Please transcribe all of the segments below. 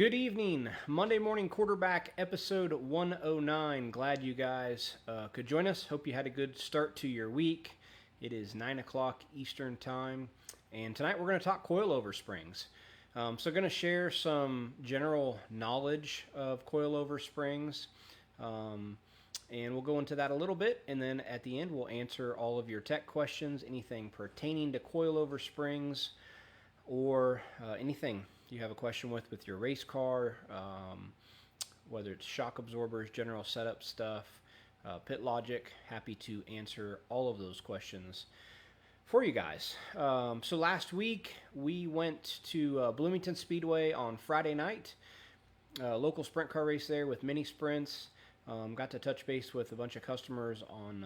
Good evening. Monday morning quarterback episode 109. Glad you guys could join us. Hope you had a good start to your week. It is 9 o'clock Eastern time, and tonight we're going to talk coilover springs. Going to share some general knowledge of coilover springs, and we'll go into that a little bit, and then at the end we'll answer all of your tech questions, anything pertaining to coilover springs, or anything you have a question with your race car, whether it's shock absorbers, general setup stuff, pit logic. Happy to answer all of those questions for you guys. So last week we went to Bloomington Speedway on Friday night, local sprint car race there with mini sprints. Got to touch base with a bunch of customers on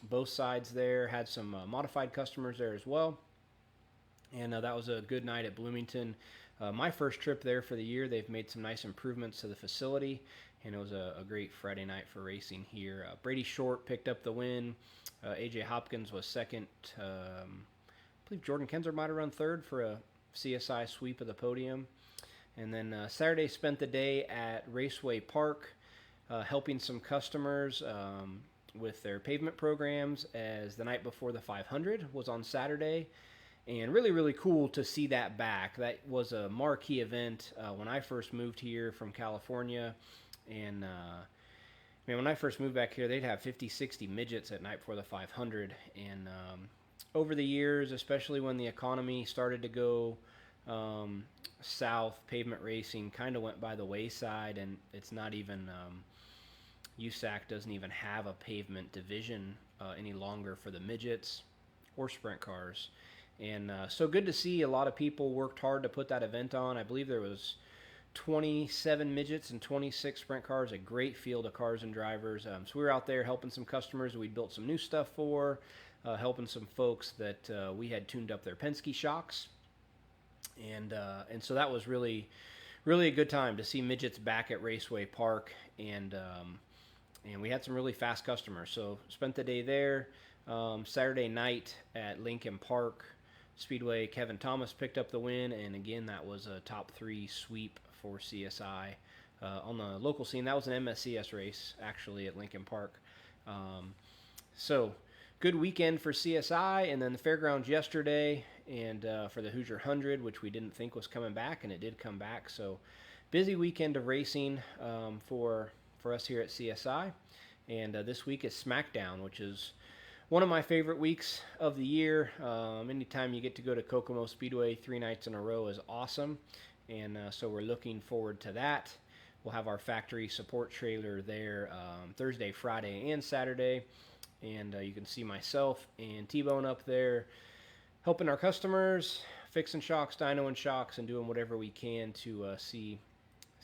both sides there. Had some modified customers there as well. And that was a good night at Bloomington. My first trip there for the year. They've made some nice improvements to the facility, and it was a great Friday night for racing here. Brady Short picked up the win. AJ Hopkins was second. I believe Jordan Kenzer might have run third for a CSI sweep of the podium. And then Saturday spent the day at Raceway Park, helping some customers with their pavement programs, as the night before the 500 was on Saturday. And really, really cool to see that back. That was a marquee event when I first moved here from California. And when I first moved back here, they'd have 50, 60 midgets at night before the 500. And over the years, especially when the economy started to go south, pavement racing kind of went by the wayside. And it's not even, USAC doesn't even have a pavement division any longer for the midgets or sprint cars. And so good to see a lot of people worked hard to put that event on. I believe there was 27 midgets and 26 sprint cars, a great field of cars and drivers. So we were out there helping some customers we built some new stuff for, helping some folks that we had tuned up their Penske shocks. And so that was really, really a good time to see midgets back at Raceway Park. And we had some really fast customers. So spent the day there. Saturday night at Lincoln Park Speedway, Kevin Thomas picked up the win, and again, that was a top 3 sweep for CSI on the local scene. That was an MSCS race, actually, at Lincoln Park. So, good weekend for CSI, and then the fairgrounds yesterday, and for the Hoosier 100, which we didn't think was coming back, and it did come back. So, busy weekend of racing for us here at CSI, and this week is SmackDown, which is one of my favorite weeks of the year. Anytime you get to go to Kokomo Speedway 3 nights in a row is awesome. And so we're looking forward to that. We'll have our factory support trailer there Thursday, Friday, and Saturday. And you can see myself and T-Bone up there helping our customers, fixing shocks, dynoing shocks, and doing whatever we can to see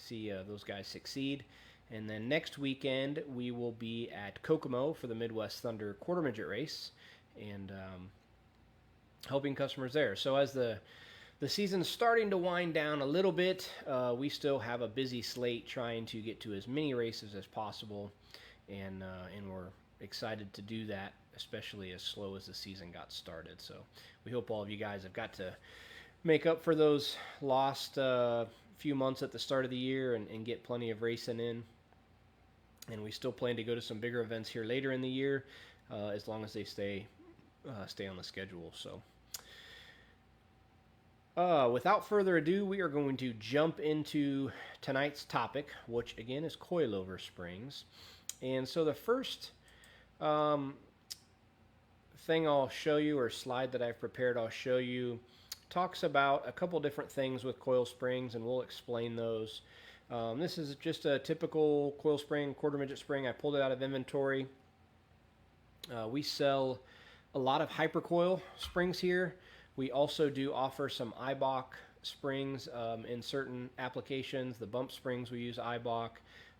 those guys succeed. And then next weekend, we will be at Kokomo for the Midwest Thunder Quarter Midget Race and helping customers there. So as the season's starting to wind down a little bit, we still have a busy slate trying to get to as many races as possible. And we're excited to do that, especially as slow as the season got started. So we hope all of you guys have got to make up for those lost few months at the start of the year and get plenty of racing in. And we still plan to go to some bigger events here later in the year, as long as they stay on the schedule. So, without further ado, we are going to jump into tonight's topic, which again is coilover springs. And so the first thing I'll show you, or slide that I've prepared, I'll show you, talks about a couple different things with coil springs, and we'll explain those. This is just a typical coil spring, quarter midget spring. I pulled it out of inventory. We sell a lot of hypercoil springs here. We also do offer some IBOC springs in certain applications. The bump springs, we use IBOC.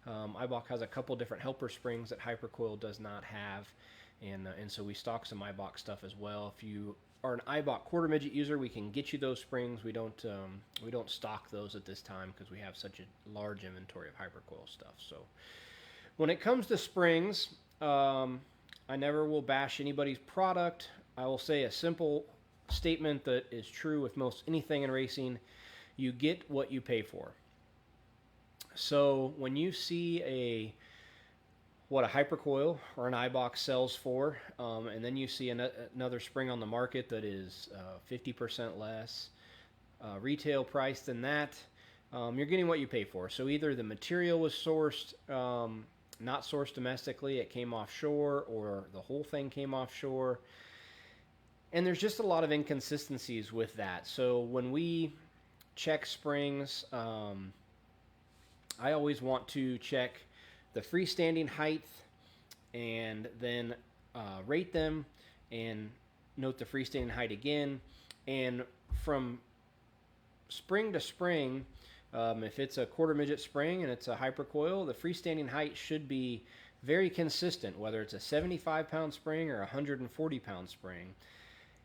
IBOC has a couple different helper springs that hypercoil does not have. And so we stock some IBOC stuff as well. If you are an IBOC quarter midget user, we can get you those springs. We don't stock those at this time because we have such a large inventory of hypercoil stuff. So when it comes to springs, I never will bash anybody's product. I will say a simple statement that is true with most anything in racing: you get what you pay for. So when you see what a hypercoil or an iBox sells for, and then you see another spring on the market that is 50% less retail price than that, you're getting what you pay for. So either the material was sourced, not sourced domestically, it came offshore, or the whole thing came offshore. And there's just a lot of inconsistencies with that. So when we check springs, I always want to check the freestanding height and then rate them and note the freestanding height again. And from spring to spring, if it's a quarter midget spring and it's a hypercoil, the freestanding height should be very consistent, whether it's a 75-pound spring or a 140-pound spring.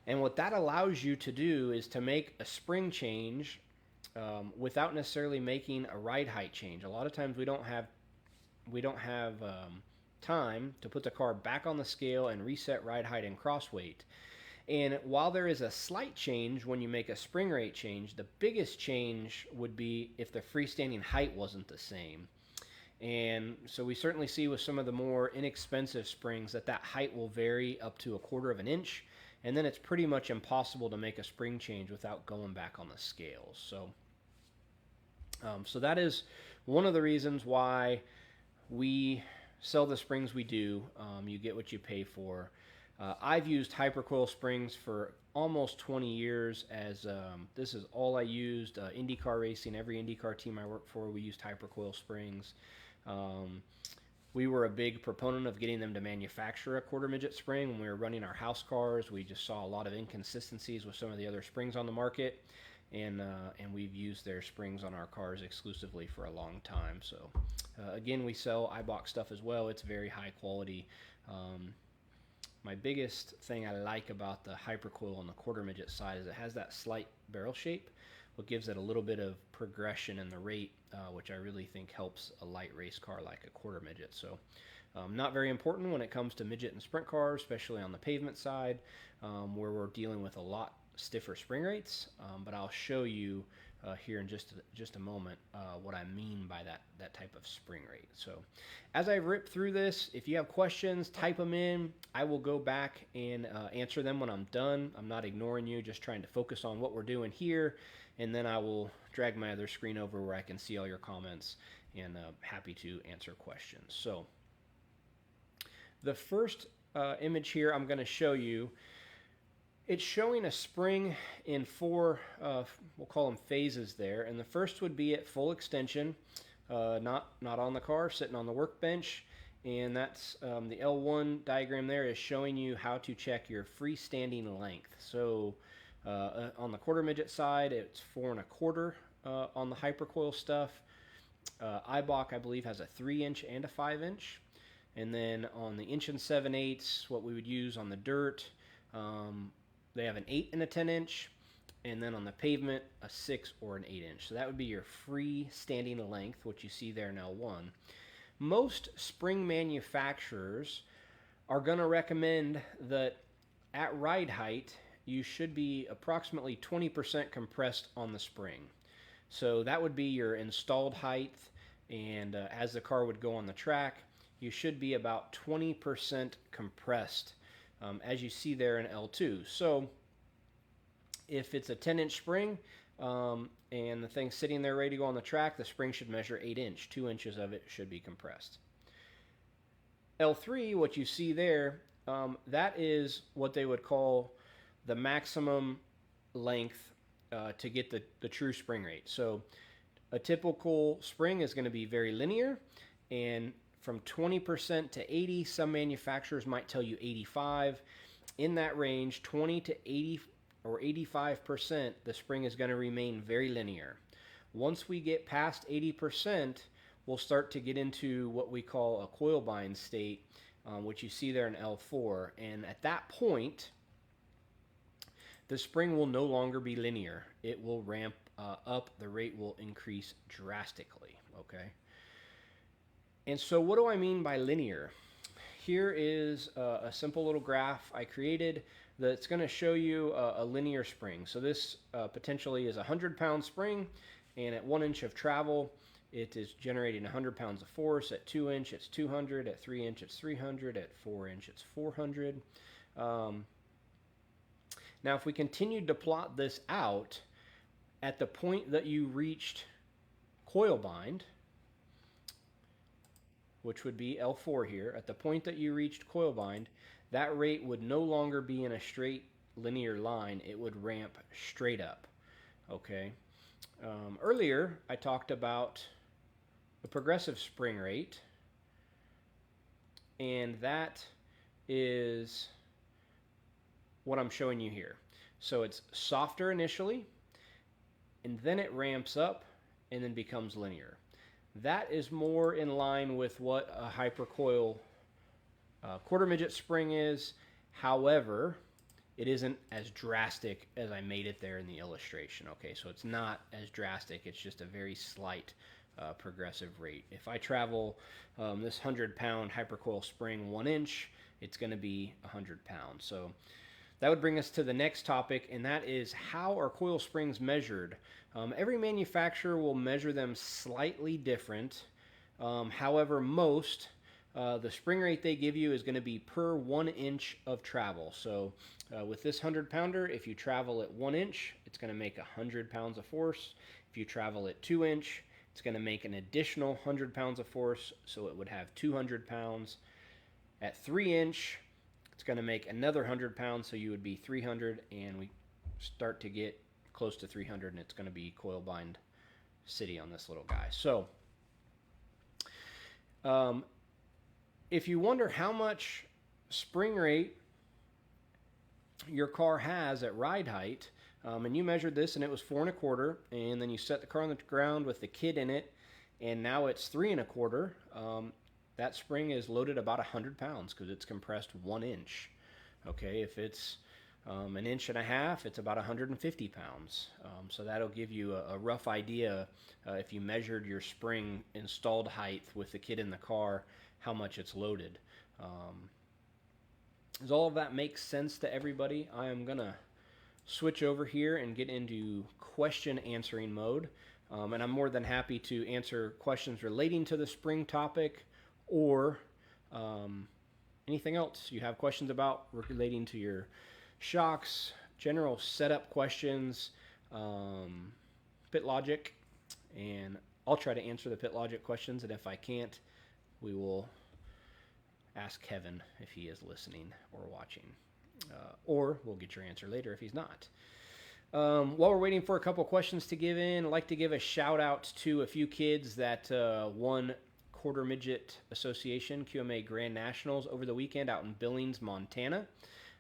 And what that allows you to do is to make a spring change without necessarily making a ride height change. A lot of times we don't have time to put the car back on the scale and reset ride height and cross weight. And while there is a slight change when you make a spring rate change, the biggest change would be if the freestanding height wasn't the same. And so we certainly see with some of the more inexpensive springs that height will vary up to 1/4 of an inch, and then it's pretty much impossible to make a spring change without going back on the scales. So that is one of the reasons why we sell the springs we do. You get what you pay for. I've used hypercoil springs for almost 20 years as this is all I used. IndyCar racing, every IndyCar team I worked for, we used hypercoil springs. We were a big proponent of getting them to manufacture a quarter midget spring. When we were running our house cars, we just saw a lot of inconsistencies with some of the other springs on the market, and we've used their springs on our cars exclusively for a long time. So again, we sell iBox stuff as well. It's very high quality. My biggest thing I like about the hypercoil on the quarter midget side is it has that slight barrel shape, what gives it a little bit of progression in the rate, which I really think helps a light race car like a quarter midget. So not very important when it comes to midget and sprint cars, especially on the pavement side, where we're dealing with a lot stiffer spring rates, but I'll show you here in just a moment what I mean by that type of spring rate. So as I rip through this, if you have questions, type them in. I will go back and answer them when I'm done. I'm not ignoring you, just trying to focus on what we're doing here, and then I will drag my other screen over where I can see all your comments, and happy to answer questions. So the first image here I'm going to show you, it's showing a spring in 4, we'll call them phases there. And the first would be at full extension, not on the car, sitting on the workbench. And that's the L1 diagram there is showing you how to check your freestanding length. So on the quarter midget side, it's 4 1/4 on the hypercoil stuff. iBox, I believe, has a 3-inch and a 5-inch. And then on the 1 7/8, what we would use on the dirt, they have an 8 and a 10-inch, and then on the pavement, a 6 or an 8-inch. So that would be your freestanding length, which you see there in L1. Most spring manufacturers are going to recommend that at ride height, you should be approximately 20% compressed on the spring. So that would be your installed height, and as the car would go on the track, you should be about 20% compressed, as you see there in L2. So if it's a 10-inch spring and the thing's sitting there ready to go on the track, the spring should measure 8-inch. 2 inches of it should be compressed. L3, what you see there, that is what they would call the maximum length to get the true spring rate. So a typical spring is going to be very linear, and from 20% to 80, some manufacturers might tell you 85. In that range, 20 to 80 or 85%, the spring is going to remain very linear. Once we get past 80%, we'll start to get into what we call a coil bind state, which you see there in L4. And at that point, the spring will no longer be linear. It will ramp up. The rate will increase drastically, okay? And so what do I mean by linear? Here is a simple little graph I created that's going to show you a linear spring. So this potentially is a 100-pound spring, and at 1 inch of travel, it is generating 100 pounds of force. At 2 inch, it's 200. At 3 inch, it's 300. At 4 inch, it's 400. Now, if we continued to plot this out, at the point that you reached coil bind, which would be L4 here, at the point that you reached coil bind, that rate would no longer be in a straight linear line. It would ramp straight up. Okay. Earlier, I talked about the progressive spring rate, and that is what I'm showing you here. So it's softer initially, and then it ramps up and then becomes linear. That is more in line with what a hypercoil quarter midget spring is. However, it isn't as drastic as I made it there in the illustration. Okay, so it's not as drastic. It's just a very slight progressive rate. If I travel this 100-pound hypercoil spring 1 inch, it's going to be 100 pounds. So that would bring us to the next topic, and that is, how are coil springs measured? Every manufacturer will measure them slightly different. However, most, the spring rate they give you is going to be per 1 inch of travel. So with this 100-pounder, if you travel at 1 inch, it's going to make 100 pounds of force. If you travel at 2 inch, it's going to make an additional 100 pounds of force, so it would have 200 pounds. At 3 inch, it's going to make another 100 pounds, so you would be 300, and we start to get close to 300, and it's going to be coil bind city on this little guy. So if you wonder how much spring rate your car has at ride height, and you measured this and it was 4 1/4, and then you set the car on the ground with the kid in it, and now it's 3 1/4, that spring is loaded about 100 pounds because it's compressed 1 inch. Okay, if it's 1.5 inches, it's about 150 pounds. So that'll give you a rough idea if you measured your spring installed height with the kid in the car, how much it's loaded. Does all of that make sense to everybody? I am going to switch over here and get into question answering mode. And I'm more than happy to answer questions relating to the spring topic, or anything else you have questions about relating to your shocks, general setup questions, pit logic, and I'll try to answer the pit logic questions, and if I can't, we will ask Kevin if he is listening or watching, or we'll get your answer later if he's not. While we're waiting for a couple questions to give in, I'd like to give a shout out to a few kids that won Quarter Midget Association QMA Grand Nationals over the weekend out in Billings, Montana.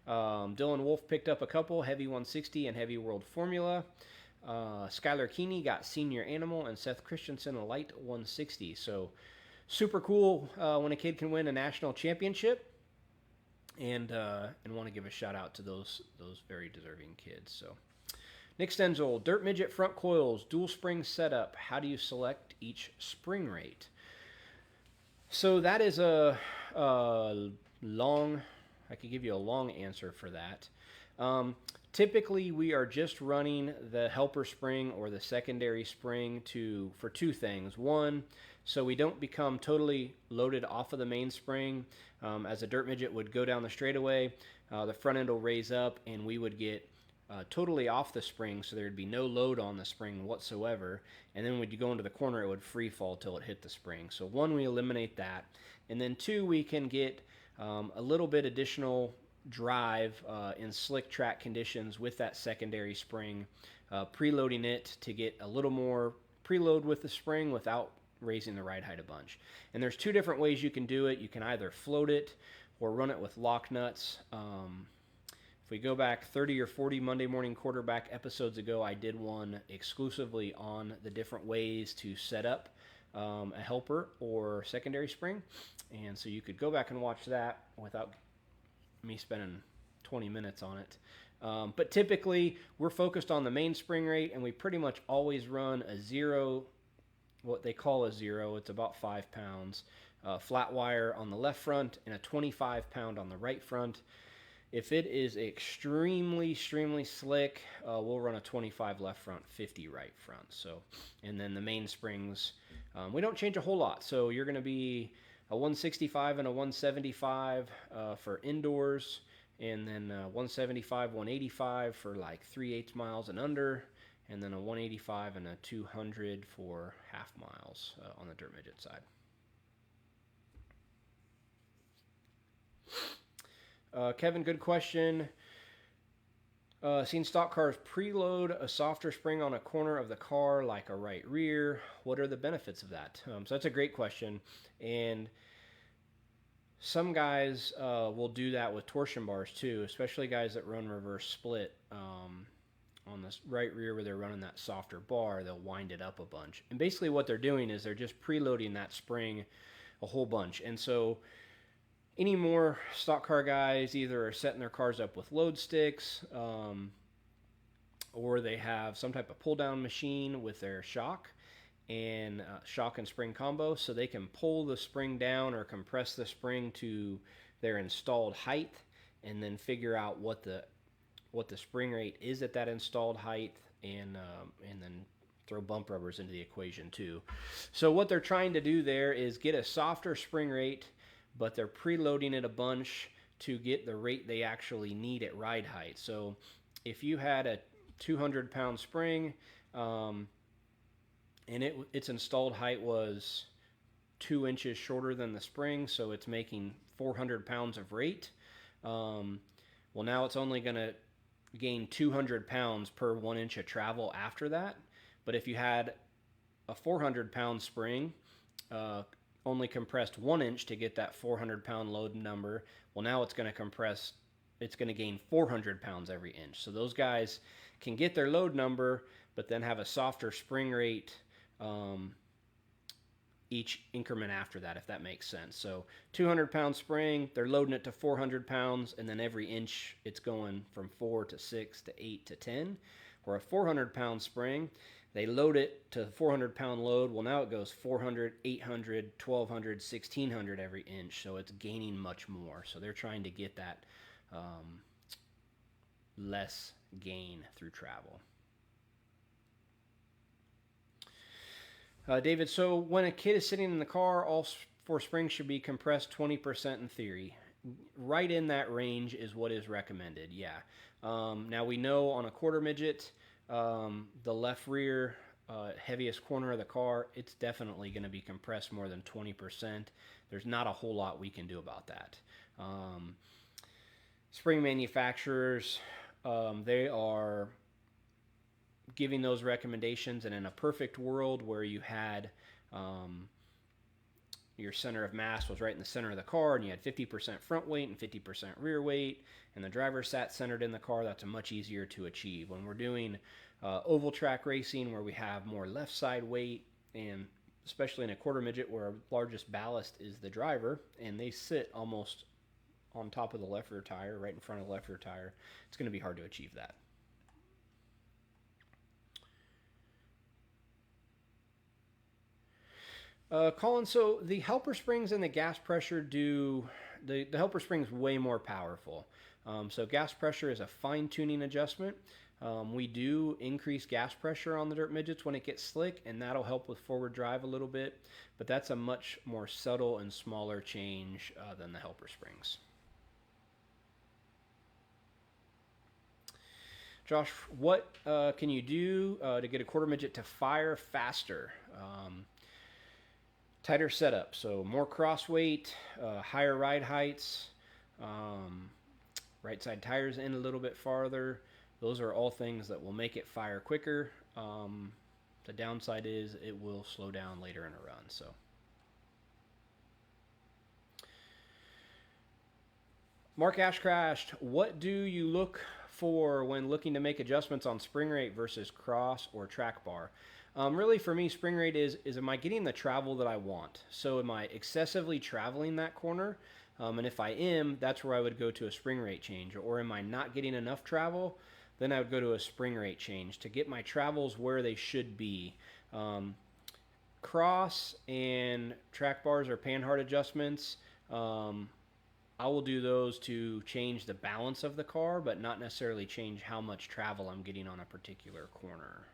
Dylan Wolf picked up a couple, Heavy 160 and Heavy World Formula. Skylar Keeney got Senior Animal, and Seth Christensen a Light 160. So super cool when a kid can win a national championship, and want to give a shout out to those very deserving kids. So Nick Stenzel, Dirt Midget front coils, dual spring setup. How do you select each spring rate? So that is a long, I could give you a long answer for that. Typically, we are just running the helper spring or the secondary spring for two things. One, so we don't become totally loaded off of the mainspring. As a dirt midget would go down the straightaway, the front end will raise up, and we would get totally off the spring, so there'd be no load on the spring whatsoever. And then when you go into the corner, it would free fall till it hit the spring. So one, we eliminate that. And then two, we can get a little bit additional drive in slick track conditions with that secondary spring, preloading it to get a little more preload with the spring without raising the ride height a bunch. And there's two different ways you can do it. You can either float it or run it with lock nuts. If we go back 30 or 40 Monday Morning Quarterback episodes ago, I did one exclusively on the different ways to set up a helper or secondary spring. And so you could go back and watch that without me spending 20 minutes on it. But typically, we're focused on the main spring rate, and we pretty much always run a zero, what they call a zero. It's about 5 pounds. Flat wire on the left front and a 25 pound on the right front. If it is extremely slick, we'll run a 25 left front, 50 right front. So, and then the mainsprings, we don't change a whole lot. So you're going to be a 165 and a 175 for indoors, and then 175, 185 for like 3/8 miles and under, and then a 185 and a 200 for half miles on the dirt midget side. Kevin, good question. Seen stock cars preload a softer spring on a corner of the car, like a right rear. What are the benefits of that? So that's a great question. And some guys will do that with torsion bars too, especially guys that run reverse split on the right rear where they're running that softer bar. They'll wind it up a bunch. And basically what they're doing is they're just preloading that spring a whole bunch. And so any more stock car guys either are setting their cars up with load sticks or they have some type of pull down machine with their shock and spring combo, so they can pull the spring down or compress the spring to their installed height and then figure out what the spring rate is at that installed height, and then throw bump rubbers into the equation too. So what they're trying to do there is get a softer spring rate, but they're preloading it a bunch to get the rate they actually need at ride height. So if you had a 200-pound spring and its installed height was 2 inches shorter than the spring, so it's making 400 pounds of rate, well, now it's only going to gain 200 pounds per 1 inch of travel after that. But if you had a 400-pound spring, only compressed 1 inch to get that 400-pound load number, well, now it's going to gain 400 pounds every inch. So those guys can get their load number, but then have a softer spring rate each increment after that, if that makes sense. So 200-pound spring, they're loading it to 400 pounds, and then every inch it's going from 4 to 6 to 8 to 10. Or a 400-pound spring, they load it to 400-pound load. Well, now it goes 400, 800, 1200, 1600 every inch, so it's gaining much more. So they're trying to get that less gain through travel. David, so when a kid is sitting in the car, all four springs should be compressed 20% in theory. Right in that range is what is recommended, yeah. Now we know on a quarter midget, the left rear heaviest corner of the car, it's definitely going to be compressed more than 20%. There's not a whole lot we can do about that. Spring manufacturers, they are giving those recommendations, and in a perfect world where you had your center of mass was right in the center of the car and you had 50% front weight and 50% rear weight and the driver sat centered in the car, that's a much easier to achieve. When we're doing oval track racing where we have more left side weight, and especially in a quarter midget where our largest ballast is the driver and they sit almost on top of the left rear tire, right in front of the left rear tire, it's going to be hard to achieve that. Colin, so the helper springs and the gas pressure the helper spring's way more powerful. So gas pressure is a fine-tuning adjustment. We do increase gas pressure on the dirt midgets when it gets slick, and that'll help with forward drive a little bit, but that's a much more subtle and smaller change than the helper springs. Josh, what can you do to get a quarter midget to fire faster? Tighter setup, so more cross weight, higher ride heights, right side tires in a little bit farther. Those are all things that will make it fire quicker. The downside is it will slow down later in a run. So, Mark Ashcrashed, what do you look for when looking to make adjustments on spring rate versus cross or track bar? Really, for me, spring rate is am I getting the travel that I want? So am I excessively traveling that corner? And if I am, that's where I would go to a spring rate change. Or am I not getting enough travel? Then I would go to a spring rate change to get my travels where they should be. Cross and track bars are panhard adjustments. I will do those to change the balance of the car, but not necessarily change how much travel I'm getting on a particular corner.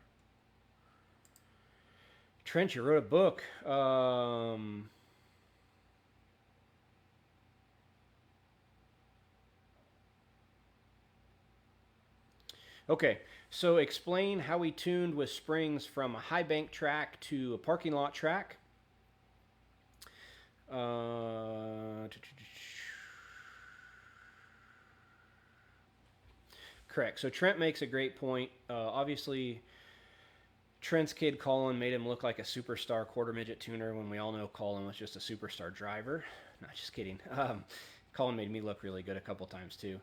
Trent, you wrote a book. Okay, so explain how we tuned with springs from a high bank track to a parking lot track. Correct. So Trent makes a great point. Obviously, Trent's kid Colin made him look like a superstar quarter midget tuner when we all know Colin was just a superstar driver. Not just kidding. Colin made me look really good a couple times too.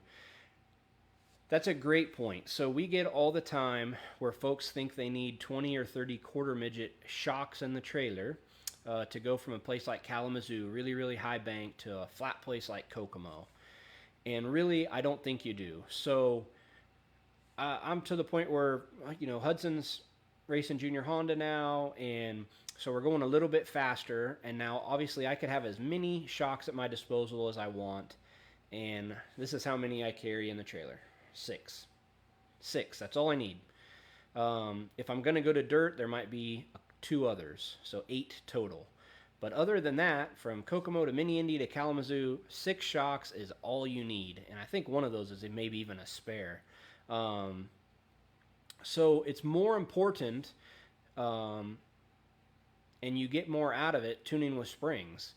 That's a great point. So we get all the time where folks think they need 20 or 30 quarter midget shocks in the trailer to go from a place like Kalamazoo, really, really high bank, to a flat place like Kokomo. And really, I don't think you do. So I'm to the point where, Hudson's racing junior Honda now, and so we're going a little bit faster. And now, obviously, I could have as many shocks at my disposal as I want. And this is how many I carry in the trailer. 6. That's all I need. If I'm going to go to dirt, there might be 2 others, so 8 total. But other than that, from Kokomo to Mini Indy to Kalamazoo, 6 shocks is all you need. And I think one of those is maybe even a spare. So it's more important, and you get more out of it tuning with springs.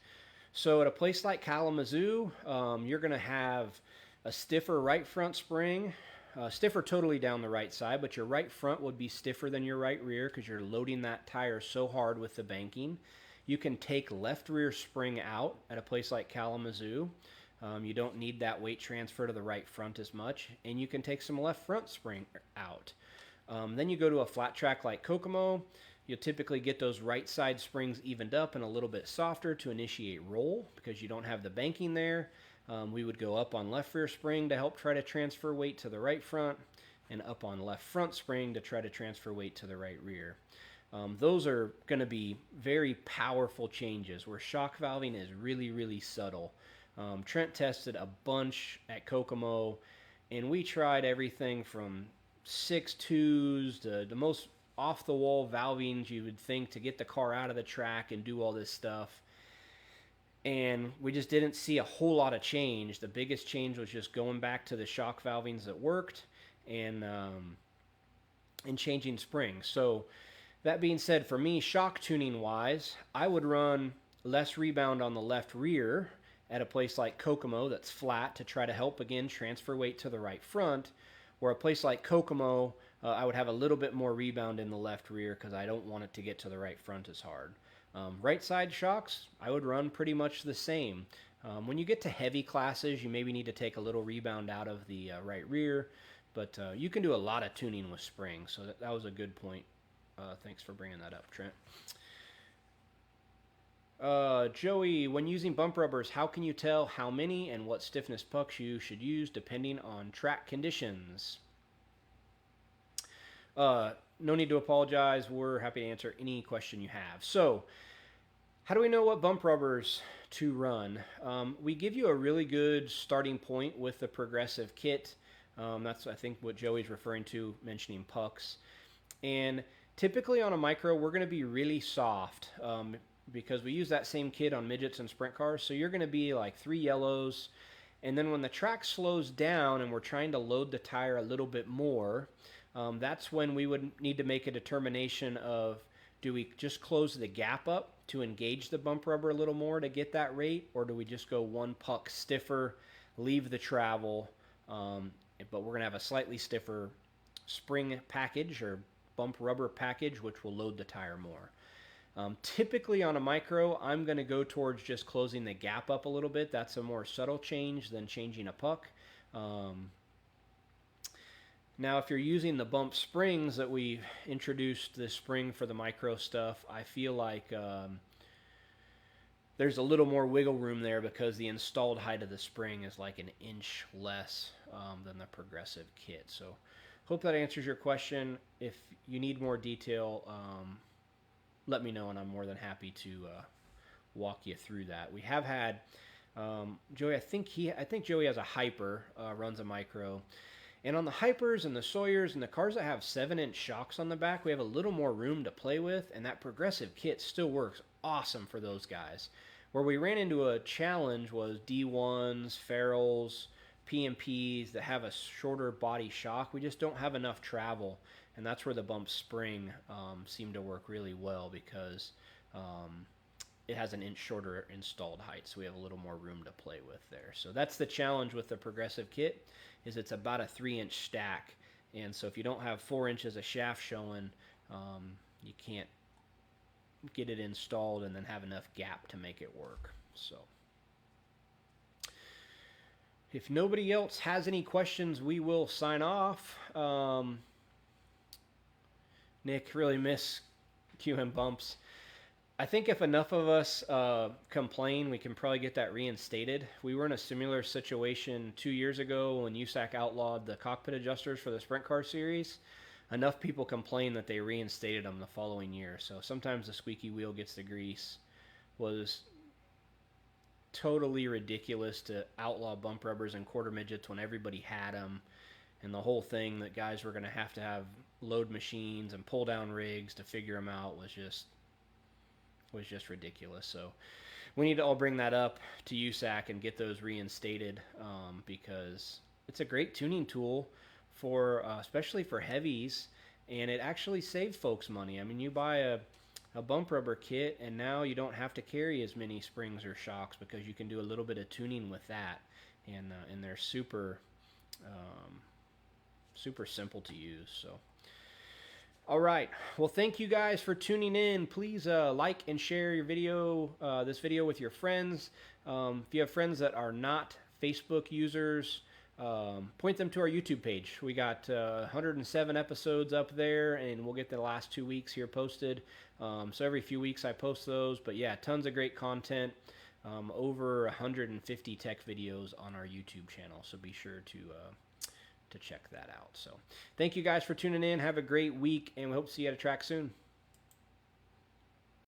So at a place like Kalamazoo, you're going to have a stiffer right front spring, stiffer totally down the right side, but your right front would be stiffer than your right rear because you're loading that tire so hard with the banking. You can take left rear spring out at a place like Kalamazoo. You don't need that weight transfer to the right front as much, and you can take some left front spring out. Then you go to a flat track like Kokomo. You'll typically get those right side springs evened up and a little bit softer to initiate roll because you don't have the banking there. We would go up on left rear spring to help try to transfer weight to the right front, and up on left front spring to try to transfer weight to the right rear. Those are going to be very powerful changes where shock valving is really, really subtle. Trent tested a bunch at Kokomo, and we tried everything from 6.2s to the most off-the-wall valvings you would think to get the car out of the track and do all this stuff. And we just didn't see a whole lot of change. The biggest change was just going back to the shock valvings that worked and changing springs. So that being said, for me, shock tuning wise, I would run less rebound on the left rear at a place like Kokomo that's flat to try to help again transfer weight to the right front, or a place like Kokomo, I would have a little bit more rebound in the left rear because I don't want it to get to the right front as hard. Right side shocks, I would run pretty much the same. When you get to heavy classes, you maybe need to take a little rebound out of the right rear, but you can do a lot of tuning with springs, so that was a good point. Thanks for bringing that up, Trent. Joey, when using bump rubbers, how can you tell how many and what stiffness pucks you should use depending on track conditions? No need to apologize. We're happy to answer any question you have. So, how do we know what bump rubbers to run? We give you a really good starting point with the progressive kit. That's, I think, what Joey's referring to, mentioning pucks. And typically on a micro, we're going to be really soft because we use that same kit on midgets and sprint cars. So you're going to be like 3 yellows. And then when the track slows down and we're trying to load the tire a little bit more, that's when we would need to make a determination of, do we just close the gap up to engage the bump rubber a little more to get that rate, or do we just go 1 puck stiffer, leave the travel, but we're going to have a slightly stiffer spring package or bump rubber package, which will load the tire more. Typically on a micro, I'm going to go towards just closing the gap up a little bit. That's a more subtle change than changing a puck. Now, if you're using the bump springs that we introduced this spring for the micro stuff, I feel like there's a little more wiggle room there because the installed height of the spring is like an inch less than the progressive kit. So hope that answers your question. If you need more detail, let me know, and I'm more than happy to walk you through that. We have had Joey, I think Joey has a hyper, runs a micro. And on the hypers and the Sawyers and the cars that have 7-inch shocks on the back, we have a little more room to play with, and that progressive kit still works awesome for those guys. Where we ran into a challenge was D1s, Ferrells, PMPs that have a shorter body shock. We just don't have enough travel, and that's where the bump spring seemed to work really well because it has an inch shorter installed height, so we have a little more room to play with there. So that's the challenge with the progressive kit, is it's about a 3-inch stack, and so if you don't have 4 inches of shaft showing, you can't get it installed and then have enough gap to make it work. So if nobody else has any questions, we will sign off. Nick, really miss QM bumps. I think if enough of us complain, we can probably get that reinstated. We were in a similar situation 2 years ago when USAC outlawed the cockpit adjusters for the sprint car series. Enough people complained that they reinstated them the following year. So sometimes the squeaky wheel gets the grease. Was totally ridiculous to outlaw bump rubbers and quarter midgets when everybody had them. And the whole thing that guys were going to have load machines and pull down rigs to figure them out was just ridiculous. So we need to all bring that up to USAC and get those reinstated, because it's a great tuning tool for especially for heavies, and it actually saves folks money. I mean, you buy a bump rubber kit and now you don't have to carry as many springs or shocks because you can do a little bit of tuning with that, and they're super simple to use. So all right. Well, thank you guys for tuning in. Please like and share your video, this video with your friends. If you have friends that are not Facebook users, point them to our YouTube page. We got 107 episodes up there, and we'll get the last 2 weeks here posted. So every few weeks I post those. But yeah, tons of great content. Over 150 tech videos on our YouTube channel. So be sure to check that out. So thank you guys for tuning in. Have a great week, and we hope to see you at a track soon.